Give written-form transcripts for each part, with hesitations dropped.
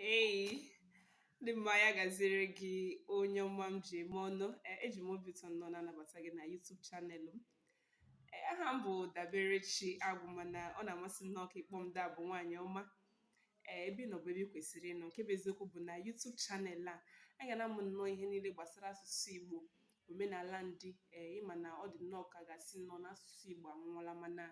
Hey, ndị mma ya gaziri gị onye ọma m ji eme ọnụ. Eji m obi ụtọ nọ na-anabata gị na YouTube channel m. Aha m bụ Daberechi Agwụ, mana ọ na-amasị m n'ọka ịkpọ m Da bụ nwaanyị ọma. Ebe nọ bụ ebe ị kwesịrị ịnọ. Nke bụ eziokwu bụ na YouTube channel a ga na-amụ nnọọ ihe niile gbasara asụsụ Igbo, omenala ndị ịma na ọ dị nnọọ ka gasị nnọọ n'asụsụ Igbo anwụọla, mana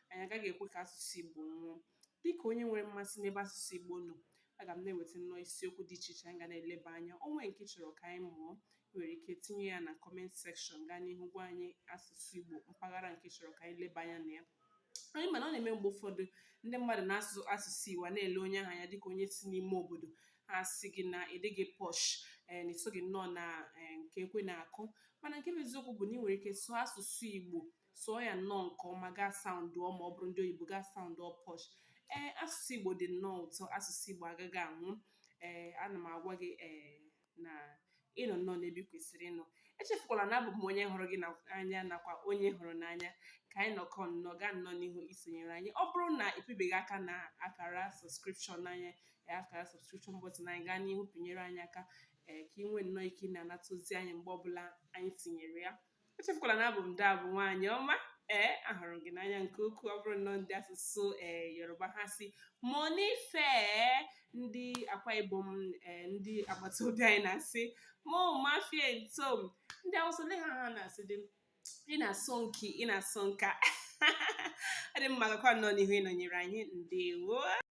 anyị agaghị ekwe ka asụsụ Igbo nwụọ. Dịka onye nwere mmasị n'ebe asụsụ Igbo nọ, aga m na-eweta nnọọ isiokwu dị iche iche anyị ga na-eleba anya. Onwe nke chọrọ ka anyị mụọ, nwere ike tinye ya na comment section, gaa n'ihu gwa anyị asụsụ Igbo mpaghara nke chọrọ ka anyị leba anya na ya. Anyị mana ọ na-eme mgbe ụfọdụ ndị mmadụ na-asụ asụsụ Igbo na-ele onye aha ya dịka onye si n'ime obodo, ha sị gị na ị dịghị posh, na iso gị nnọọ na nke ekwe na-akụ. Mana nke bụ eziokwu bụ na ị nwere ike sụọ asụsụ Igbo, sụọ ya nnọọ nke ọma, gaa saụndụ ọ, ma ọ bụrụ ndị oyibo gaa saụndụ ọ posh. Asụsụ Igbo dị nnọọ ụtọ, asụsụ Igbo agaghị anwụ. Ana m agwa gị na ịnọ nnọọ n'ebe ị kwesịrị ịnọ. Echefukwala na abụ m onye hụrụ gị n'anya nakwa onye hụrụ n'anya. Ka anyị nọkọ nnọọ, gaa nnọọ n'ihu isonyere anyị. Ọ bụrụ na ịpịbeghị aka na akara sọbskripshọn anyị, akara sọbskripshọn bọtịn anyị, gaa n'ihu pinyere anyị aka ka ị nwee nnọọ ike na-anata ozi anyị mgbe ọbụla anyị tinyere ya. Echefukwala na abụ m Da bụ nwaanyị ọma. Ahụrụ gị n'anya nke ukwuu. Ọ bụrụ nnọọ ndị asụsụ Yoruba, ha si monife, ndị Akwa Ibom, ndị agbata obi anyị na-asị mo mafie ntom, ndị Hausa ha na-asị dị ị na-asọ nki, ị na-asọ nka. Ọ dị mma, gakwa nnọọ n'ihu ịnọnyere anyị. Ndewo.